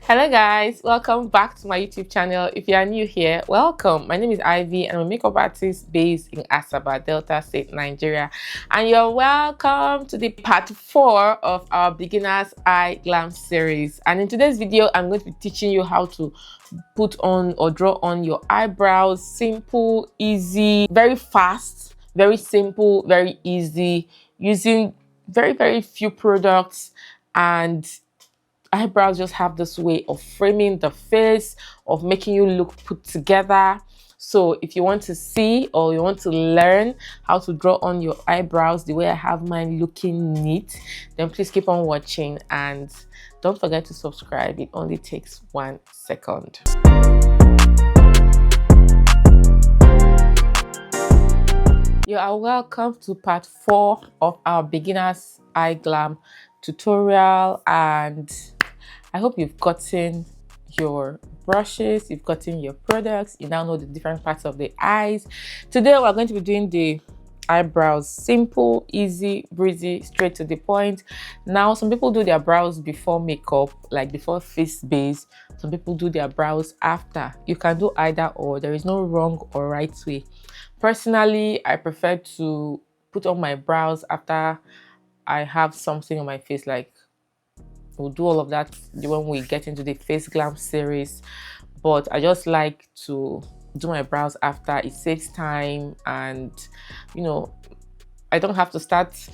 Hello guys, welcome back to my YouTube channel. If you are new here, welcome. My name is Ivy and I'm a makeup artist based in Asaba, Delta State, Nigeria. And you're welcome to the part 4 of our Beginner's Eye Glam Series. And in today's video, I'm going to be teaching you how to put on or draw on your eyebrows. Simple, easy, very fast, very simple, very easy, using very few products. And eyebrows just have this way of framing the face, of making you look put together. So if you want to see or you want to learn how to draw on your eyebrows the way I have mine looking neat, then please keep on watching and don't forget to subscribe. It only takes 1 second. You are welcome to part 4 of our Beginner's Eye Glam tutorial, and I hope you've gotten your brushes, you've gotten your products, you now know the different parts of the eyes. Today we're going to be doing the eyebrows. Simple, easy, breezy, straight to the point. Now some people do their brows before makeup, like before face base. Some people do their brows after. You can do either or. There is no wrong or right way. Personally, I prefer to put on my brows after I have something on my face. Like, we'll do all of that when we get into the face glam series, but I just like to do my brows after. It saves time, and you know, I don't have to start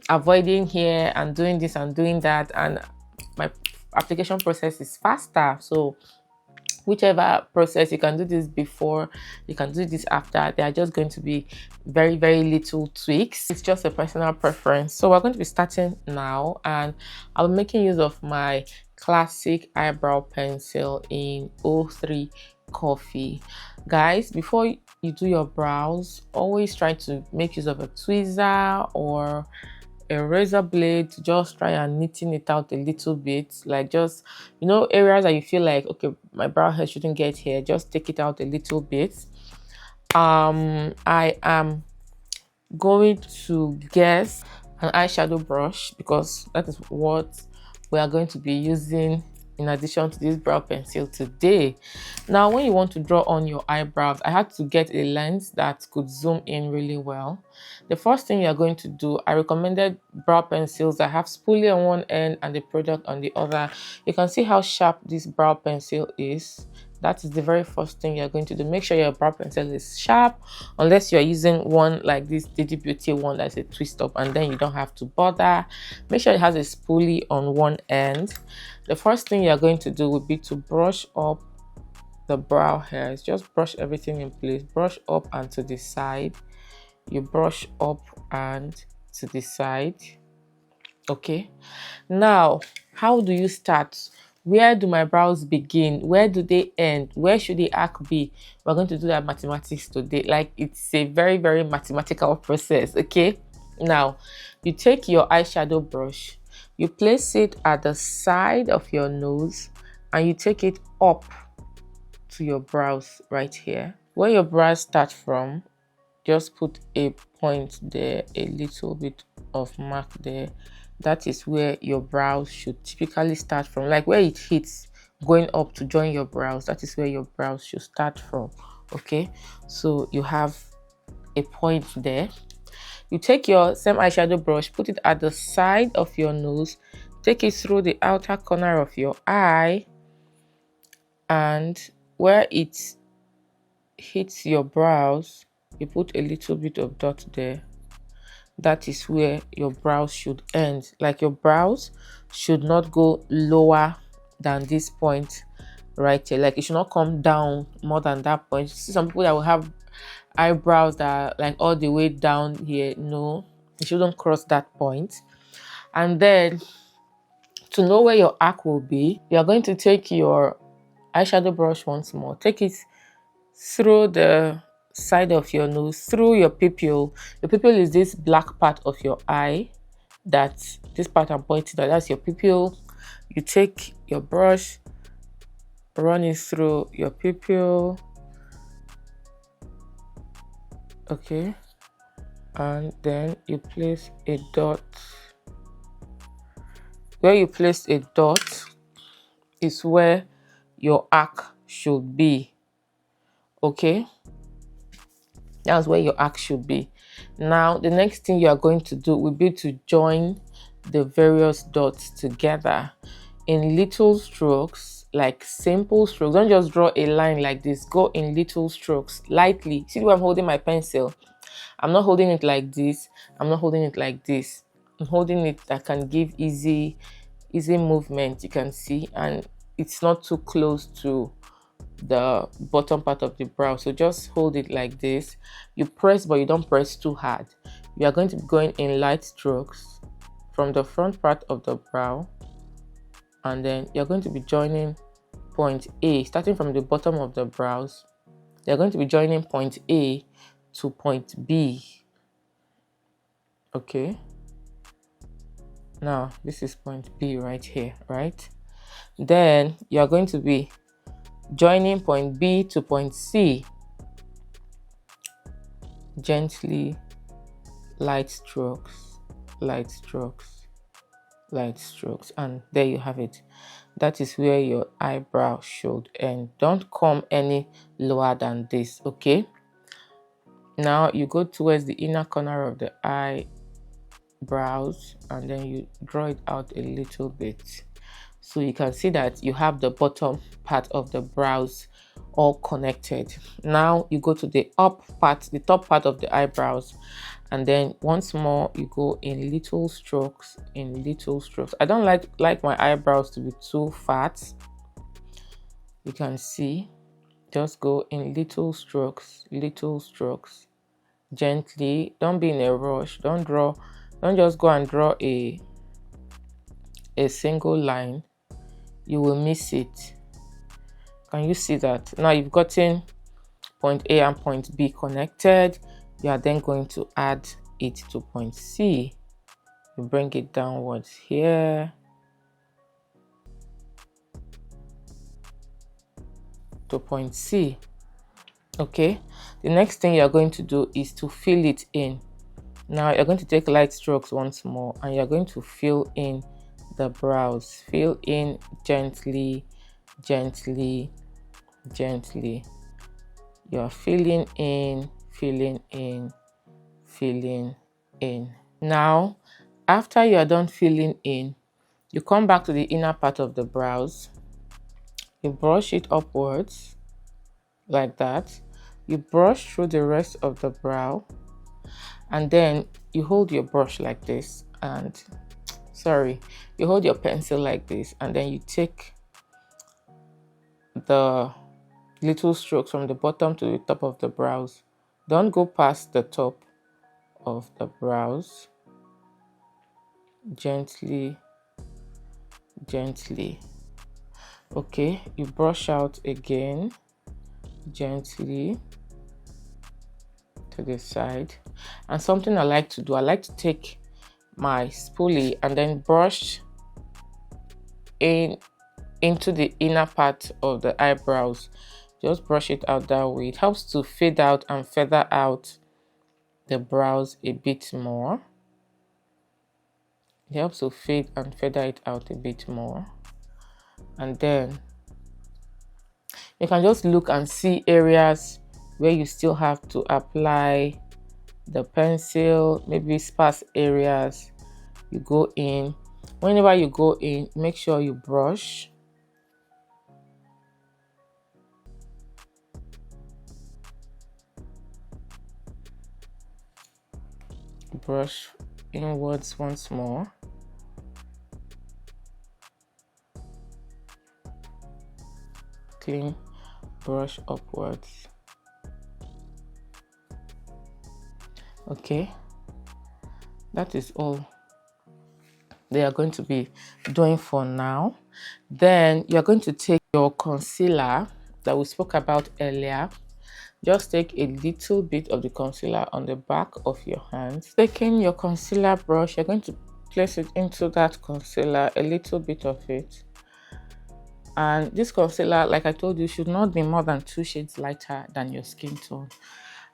avoiding here and doing this and doing that, and my application process is faster. So whichever process, you can do this before, you can do this after. They are just going to be very little tweaks. It's just a personal preference. So we're going to be starting now, and I'll be making use of my classic eyebrow pencil in 03 Coffee. Guys, before you do your brows, always try to make use of a tweezer or a razor blade to just try and neaten it out a little bit. Like, just, you know, areas that you feel like, okay, my brow hair shouldn't get here, just take it out a little bit. I am going to guess an eyeshadow brush, because that is what we are going to be using in addition to this brow pencil today. Now, when you want to draw on your eyebrows, I had to get a lens that could zoom in really well. The first thing you're going to do, I recommended brow pencils that have spoolie on one end and the product on the other. You can see how sharp this brow pencil is. That is the very first thing you're going to do. Make sure your brow pencil is sharp, unless you're using one like this Didi Beauty one that's a twist up, and then you don't have to bother. Make sure it has a spoolie on one end. The first thing you're going to do would be to brush up the brow hairs. Just brush everything in place. Brush up and to the side. You brush up and to the side. Okay. Now, how do you start? Where do my brows begin? Where do they end? Where should the arc be? We're going to do that mathematics today. Like, it's a very mathematical process. Okay. Now, you take your eyeshadow brush. You place it at the side of your nose and you take it up to your brows right here. Where your brows start from, just put a point there, a little bit of mark there. That is where your brows should typically start from. Like where it hits going up to join your brows, that is where your brows should start from. Okay, so you have a point there. You take your same eyeshadow brush, put it at the side of your nose, take it through the outer corner of your eye, and where it hits your brows, you put a little bit of dot there. That is where your brows should end. Like, your brows should not go lower than this point right here. Like, it should not come down more than that point. See some people that will have eyebrows that are like all the way down here. No, you shouldn't cross that point. And then, to know where your arc will be, you're going to take your eyeshadow brush once more. Take it through the side of your nose, through your pupil. Your pupil is this black part of your eye. That's this part I'm pointing at. That's your pupil. You take your brush, run it through your pupil. Okay, and then you place a dot. Where you place a dot, is where your arc should be. Okay, that's where your arc should be. Now the next thing you are going to do will be to join the various dots together in little strokes, like simple strokes. Don't just draw a line like this. Go in little strokes, lightly. See the way I'm holding my pencil? I'm not holding it like this. I'm not holding it like this. I'm holding it that can give easy movement, you can see, and it's not too close to the bottom part of the brow. So just hold it like this. You press, but you don't press too hard. You are going to be going in light strokes from the front part of the brow, and then you're going to be joining point A, starting from the bottom of the brows. You're going to be joining point A to point B. Okay, now this is point B right here, right? Then you're going to be joining point B to point C. Gently, light strokes, light strokes, light strokes, and there you have it. That is where your eyebrow should end. Don't come any lower than this. Okay, now you go towards the inner corner of the eyebrows and then you draw it out a little bit, so you can see that you have the bottom part of the brows all connected. Now you go to the up part, the top part of the eyebrows, and then once more you go in little strokes, in little strokes. I don't like my eyebrows to be too fat. You can see, just go in little strokes, gently. Don't be in a rush. Don't just go and draw a single line. You will miss it. Can you see that? Now you've gotten point A and point B connected. You are then going to add it to point C. You bring it downwards here to point C. Okay, the next thing you're going to do is to fill it in. Now you're going to take light strokes once more and you're going to fill in the brows. Fill in gently, gently, gently. You're filling in, filling in, filling in. Now, after you are done filling in, you come back to the inner part of the brows. You brush it upwards like that. You brush through the rest of the brow, and then you hold your brush like this, and you hold your pencil like this, and then you take the little strokes from the bottom to the top of the brows. Don't go past the top of the brows. Gently, gently. Okay, you brush out again, gently to the side. And something I like to do, I like to take my spoolie and then brush into the inner part of the eyebrows. Just brush it out that way. It helps to fade out and feather out the brows a bit more. It helps to fade and feather it out a bit more. And then you can just look and see areas where you still have to apply the pencil, maybe sparse areas. You go in. Whenever you go in, make sure you brush. Brush inwards once more. Clean brush upwards. Okay, that is all they are going to be doing for now. Then you're going to take your concealer that we spoke about earlier. Just take a little bit of the concealer on the back of your hands. Taking your concealer brush, you're going to place it into that concealer, a little bit of it. And this concealer, like I told you, should not be more than 2 shades lighter than your skin tone.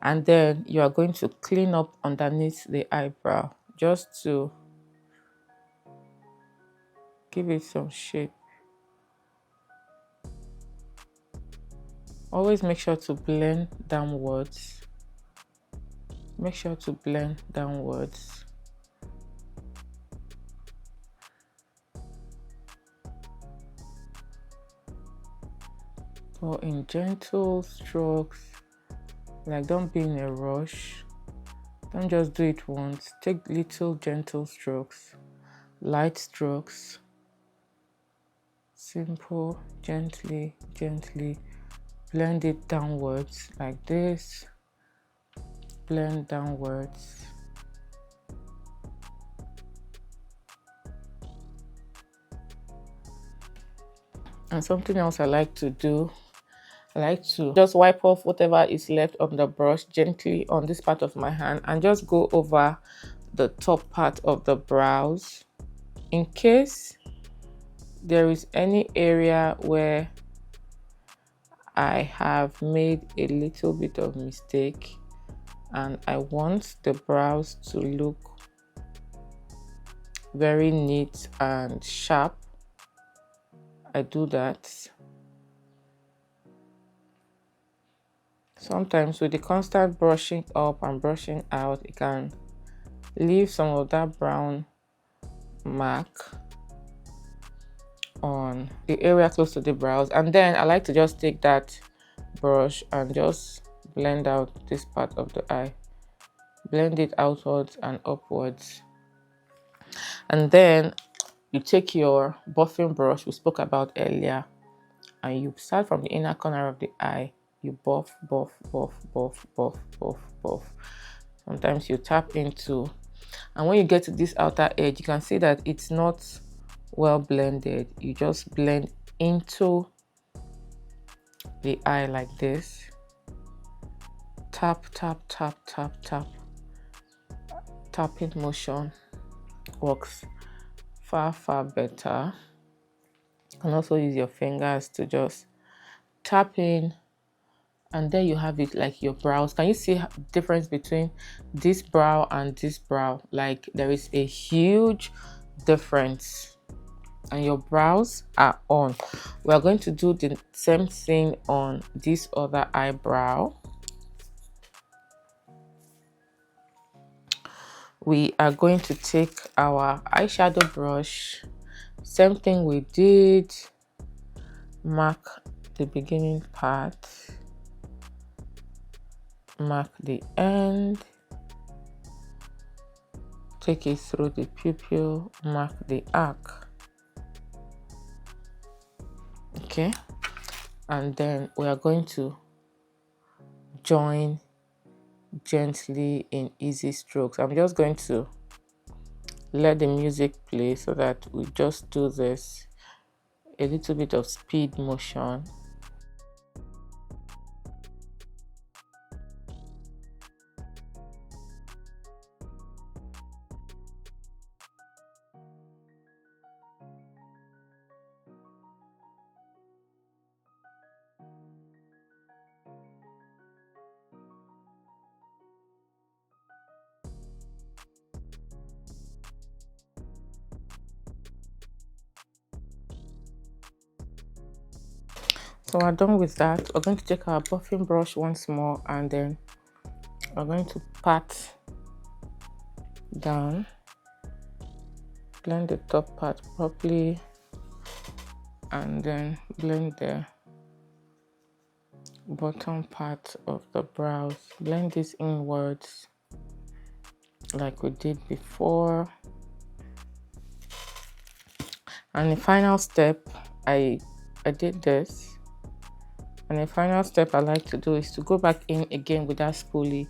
And then you are going to clean up underneath the eyebrow, just to give it some shape. Always make sure to blend downwards. Make sure to blend downwards. Or in gentle strokes, like don't be in a rush. Don't just do it once. Take little gentle strokes, light strokes, simple, gently, gently. Blend it downwards like this. Blend downwards. And something else I like to do, I like to just wipe off whatever is left on the brush gently on this part of my hand and just go over the top part of the brows in case there is any area where I have made a little bit of mistake and I want the brows to look very neat and sharp. I do that. Sometimes with the constant brushing up and brushing out, it can leave some of that brown mark on the area close to the brows, and then I like to just take that brush and just blend out this part of the eye. Blend it outwards and upwards. And then you take your buffing brush we spoke about earlier and you start from the inner corner of the eye. You buff, buff, buff, buff, buff, buff, buff. Sometimes you tap into, and when you get to this outer edge, you can see that it's not well blended. You just blend into the eye like this. Tap, tap, tap, tap, tap. Tapping motion works far better. You can also use your fingers to just tap in, and there you have it, like your brows. Can you see the difference between this brow and this brow? Like there is a huge difference, and your brows are on. We are going to do the same thing on this other eyebrow. We are going to take our eyeshadow brush, same thing we did, mark the beginning part, mark the end, take it through the pupil, mark the arc. Okay, and then we are going to join gently in easy strokes. I'm just going to let the music play so that we just do this, a little bit of speed motion. So we're done with that. We're going to take our buffing brush once more, and then we're going to pat down, blend the top part properly, and then blend the bottom part of the brows. Blend this inwards like we did before. And the final step, I did this. And the final step I like to do is to go back in again with that spoolie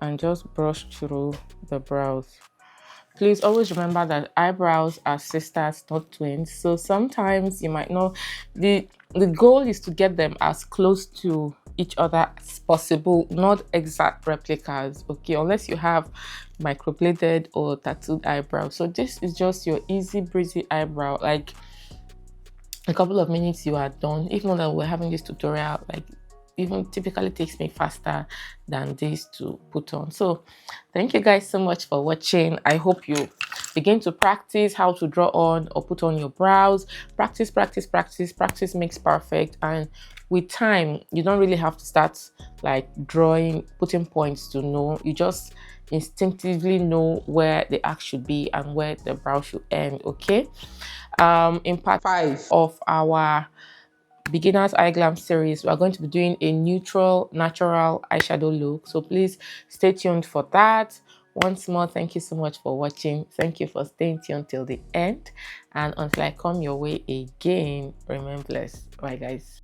and just brush through the brows. Please always remember that eyebrows are sisters, not twins. So sometimes you might know the goal is to get them as close to each other as possible, not exact replicas, okay, unless you have microbladed or tattooed eyebrows. So this is just your easy breezy eyebrow, like a couple of minutes you are done. If not that we're having this tutorial, like even typically takes me faster than this to put on. So thank you guys so much for watching. I hope you begin to practice how to draw on or put on your brows. Practice, practice, practice. Practice makes perfect, and with time you don't really have to start like drawing, putting points to know. You just instinctively know where the arc should be and where the brow should end. Okay. In part 5 of our Beginner's Eye Glam series, we are going to be doing a neutral natural eyeshadow look, so please stay tuned for that. Once more, thank you so much for watching. Thank you for staying tuned till the end, and until I come your way again, remain blessed. Bye guys.